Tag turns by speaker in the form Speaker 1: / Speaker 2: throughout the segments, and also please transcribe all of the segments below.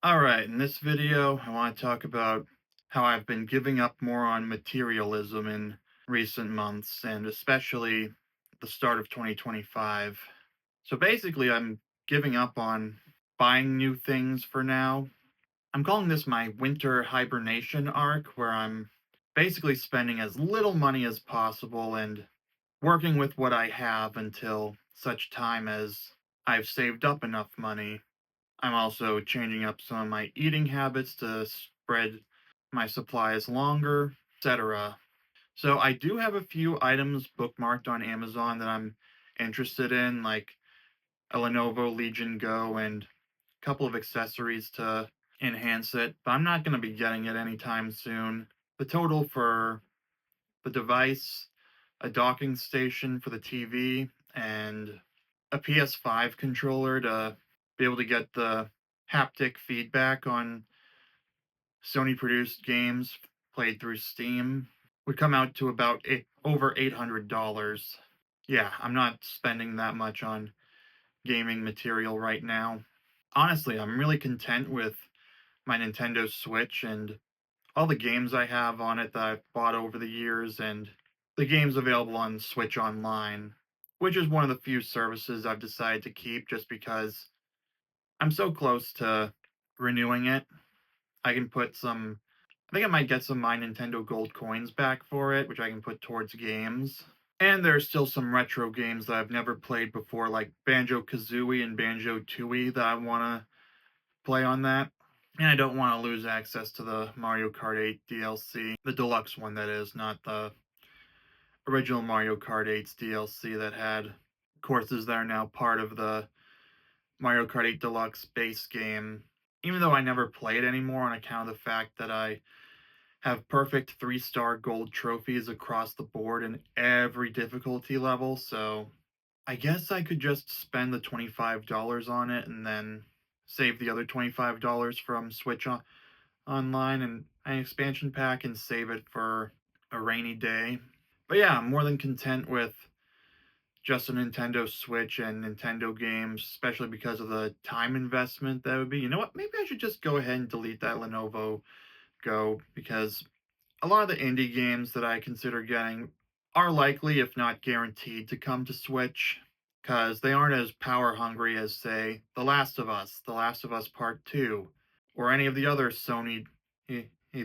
Speaker 1: Alright, in this video, I want to talk about how I've been giving up more on materialism in recent months, and especially the start of 2025. So basically, I'm giving up on buying new things for now. I'm calling this my winter hibernation arc, where I'm basically spending as little money as possible and working with what I have until such time as I've saved up enough money. I'm also changing up some of my eating habits to spread my supplies longer, etc. So I do have a few items bookmarked on Amazon that I'm interested in, like a Lenovo Legion Go and a couple of accessories to enhance it, but I'm not going to be getting it anytime soon. The total for the device, a docking station for the TV, and a PS5 controller to be able to get the haptic feedback on Sony produced games played through Steam would come out to about over $800. Yeah, I'm not spending that much on gaming material right now. Honestly, I'm really content with my Nintendo Switch and all the games I have on it that I've bought over the years and the games available on Switch Online, which is one of the few services I've decided to keep just because I'm so close to renewing it. I can put some I think I might get some My Nintendo Gold coins back for it, which I can put towards games. And there's still some retro games that I've never played before, like Banjo-Kazooie and Banjo-Tooie that I wanna play on that. And I don't wanna lose access to the Mario Kart 8 DLC, the deluxe one that is, not the original Mario Kart 8's DLC that had courses that are now part of the Mario Kart 8 Deluxe base game. Even though I never play it anymore on account of the fact that I have perfect 3-star gold trophies across the board in every difficulty level, so I guess I could just spend the $25 on it and then save the other $25 from Online and an expansion pack and save it for a rainy day. But yeah, I'm more than content with just a Nintendo Switch and Nintendo games, especially because of the time investment that would be. You know what? Maybe I should just go ahead and delete that Lenovo Go because a lot of the indie games that I consider getting are likely, if not guaranteed, to come to Switch because they aren't as power hungry as, say, The Last of Us Part 2, or any of the other Sony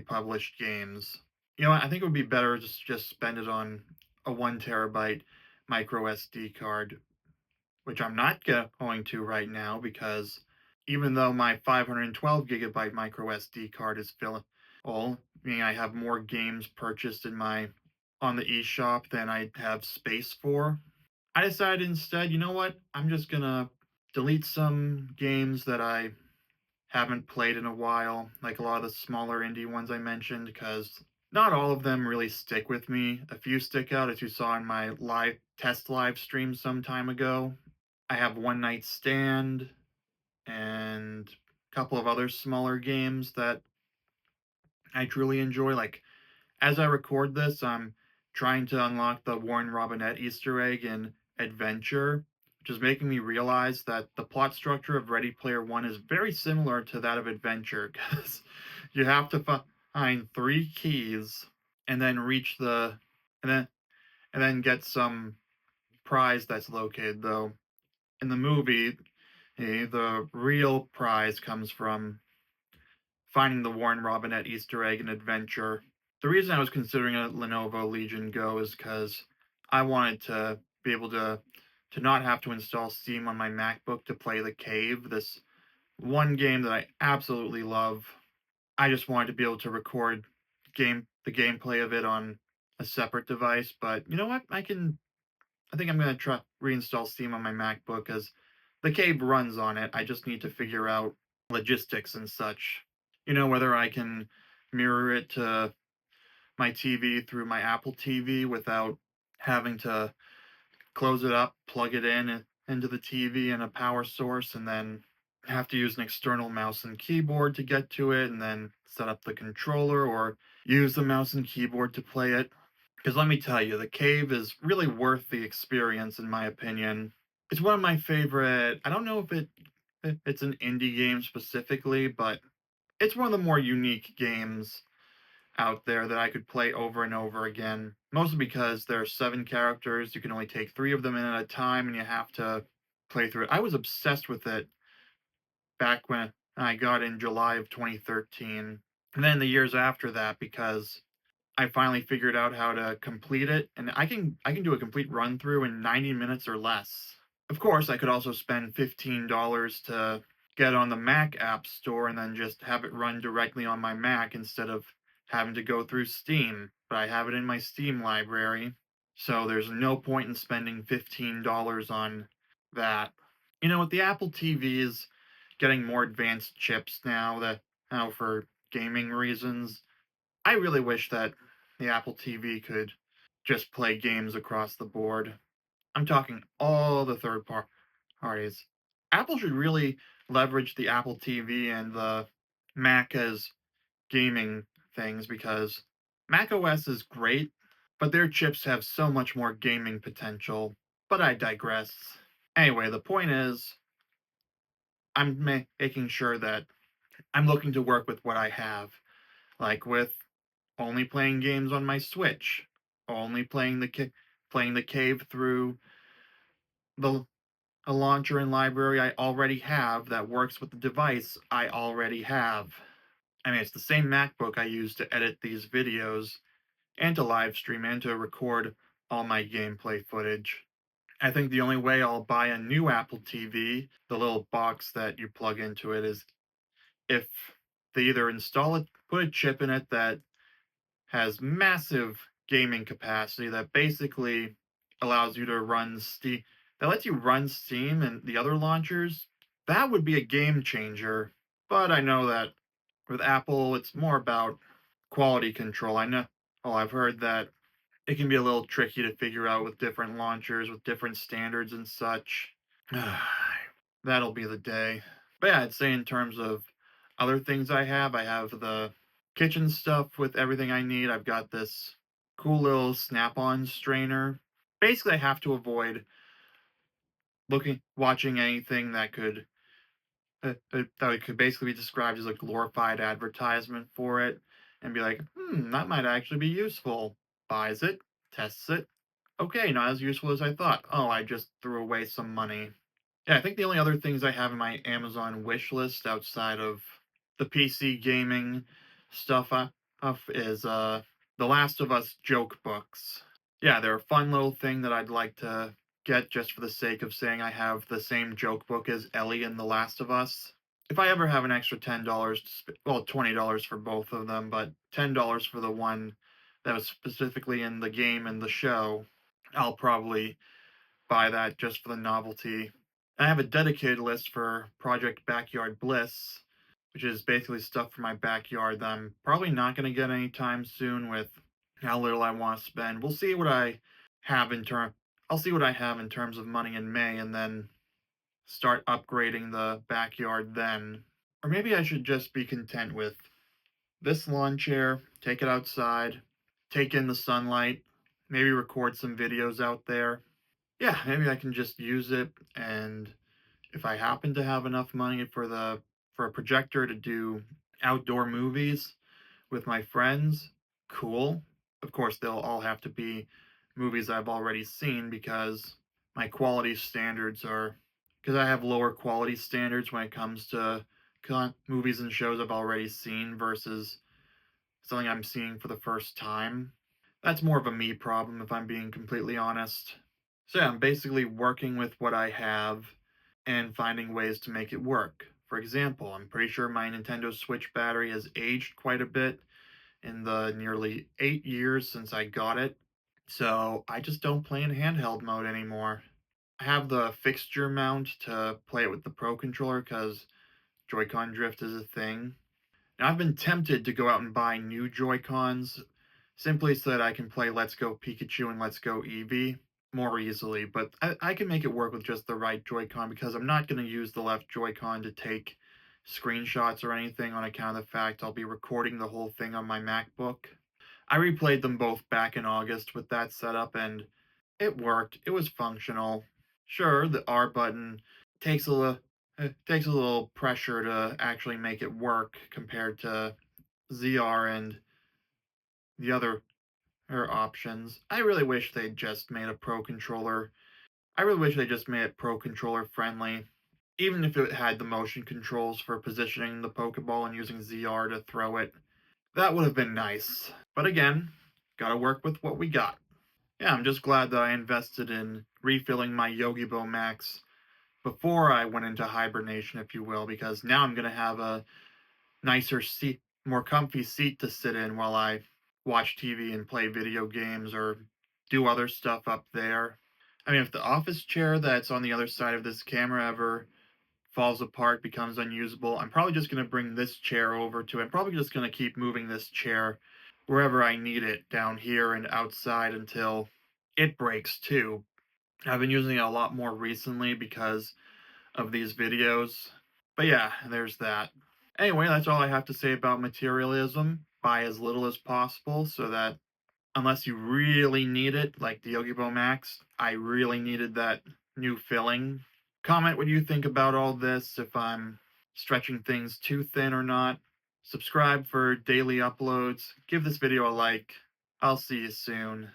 Speaker 1: published games. You know what? I think it would be better just spend it on a 1 terabyte micro SD card, which I'm not going to right now because even though my 512 gigabyte micro SD card is full, meaning I have more games purchased in my on the eShop than I have space for, I decided instead, you know what? I'm just gonna delete some games that I haven't played in a while, like a lot of the smaller indie ones I mentioned, because not all of them really stick with me. A few stick out, as you saw in my live stream some time ago. I have One Night Stand and a couple of other smaller games that I truly enjoy. Like, as I record this, I'm trying to unlock the Warren Robinette Easter egg in Adventure, which is making me realize that the plot structure of Ready Player One is very similar to that of Adventure, because you have to find 3 keys and then reach the and then and then get some prize that's located. Though in the movie, the real prize comes from finding the Warren Robinette Easter egg in Adventure. The reason I was considering a Lenovo Legion Go is because I wanted to be able to not have to install Steam on my MacBook to play The Cave, this one game that I absolutely love. I just wanted to be able to record the gameplay of it on a separate device, but you know what? I think I'm gonna try reinstall Steam on my MacBook because The Cave runs on it. I just need to figure out logistics and such. You know, whether I can mirror it to my TV through my Apple TV without having to close it up, plug it in into the TV and a power source, and then have to use an external mouse and keyboard to get to it, and then set up the controller or use the mouse and keyboard to play it. Because let me tell you, The Cave is really worth the experience, in my opinion. It's one of my favorite. I don't know if it it's an indie game specifically, but it's one of the more unique games out there that I could play over and over again. Mostly because there are 7 characters, you can only take 3 of them in at a time, and you have to play through it. I was obsessed with it back when I got in July of 2013, and then the years after that because I finally figured out how to complete it, and I can do a complete run through in 90 minutes or less. Of course, I could also spend $15 to get on the Mac App Store and then just have it run directly on my Mac instead of having to go through Steam, but I have it in my Steam library, so there's no point in spending $15 on that. With the Apple TVs getting more advanced chips now for gaming reasons, I really wish that the Apple TV could just play games across the board. I'm talking all the parties. Apple should really leverage the Apple TV and the Mac as gaming things because Mac OS is great, but their chips have so much more gaming potential. But I digress. Anyway, the point is, I'm making sure that I'm looking to work with what I have, like with only playing games on my Switch, only playing the cave through the a launcher and library I already have that works with the device I already have. I mean, it's the same MacBook I use to edit these videos and to live stream and to record all my gameplay footage. I think the only way I'll buy a new Apple TV, the little box that you plug into it, is if they either put a chip in it that has massive gaming capacity that basically allows you to run Steam, that lets you run Steam and the other launchers. That would be a game changer. But I know that with Apple, it's more about quality control. I've heard that it can be a little tricky to figure out with different launchers, with different standards and such. That'll be the day. But yeah, I'd say in terms of other things I have the kitchen stuff with everything I need. I've got this cool little snap-on strainer. Basically, I have to avoid watching anything that could basically be described as a glorified advertisement for it, and be like, that might actually be useful. Buys it, tests it. Okay, not as useful as I thought. Oh, I just threw away some money. Yeah, I think the only other things I have in my Amazon wish list outside of the PC gaming stuff is The Last of Us joke books. Yeah, they're a fun little thing that I'd like to get just for the sake of saying I have the same joke book as Ellie in The Last of Us. If I ever have an extra $10 well, $20 for both of them, but $10 for the one that was specifically in the game and the show, I'll probably buy that just for the novelty. I have a dedicated list for Project Backyard Bliss, which is basically stuff for my backyard that I'm probably not going to get anytime soon with how little I want to spend. We'll see what I have in term. I'll see what I have in terms of money in May, and then start upgrading the backyard then. Or maybe I should just be content with this lawn chair, take it outside, take in the sunlight, maybe record some videos out there. Yeah, maybe I can just use it, and if I happen to have enough money for a projector to do outdoor movies with my friends, cool. Of course, they'll all have to be movies I've already seen because my quality standards are because I have lower quality standards when it comes to movies and shows I've already seen versus something I'm seeing for the first time. That's more of a me problem if I'm being completely honest. So yeah, I'm basically working with what I have and finding ways to make it work. For example, I'm pretty sure my Nintendo Switch battery has aged quite a bit in the nearly 8 years since I got it. So I just don't play in handheld mode anymore. I have the fixture mount to play it with the Pro controller because Joy-Con drift is a thing. Now, I've been tempted to go out and buy new Joy-Cons simply so that I can play Let's Go Pikachu and Let's Go Eevee more easily, but I can make it work with just the right Joy-Con because I'm not going to use the left Joy-Con to take screenshots or anything on account of the fact I'll be recording the whole thing on my MacBook. I replayed them both back in August with that setup and it worked. It was functional. Sure, the R button takes a little It takes a little pressure to actually make it work compared to ZR and the other options. I really wish they'd just made a Pro controller. I really wish they just made it Pro controller friendly. Even if it had the motion controls for positioning the Pokeball and using ZR to throw it, that would have been nice. But again, gotta work with what we got. Yeah, I'm just glad that I invested in refilling my Yogibo Max before I went into hibernation, if you will, because now I'm gonna have a nicer seat, more comfy seat to sit in while I watch TV and play video games or do other stuff up there. I mean, if the office chair that's on the other side of this camera ever falls apart, becomes unusable, I'm probably just going to bring this chair over to it. I'm probably just going to keep moving this chair wherever I need it down here and outside until it breaks too. I've been using it a lot more recently because of these videos. But yeah, there's that. Anyway, that's all I have to say about materialism. Buy as little as possible so that unless you really need it, like the Yogibo Max, I really needed that new filling. Comment what you think about all this, if I'm stretching things too thin or not. Subscribe for daily uploads. Give this video a like. I'll see you soon.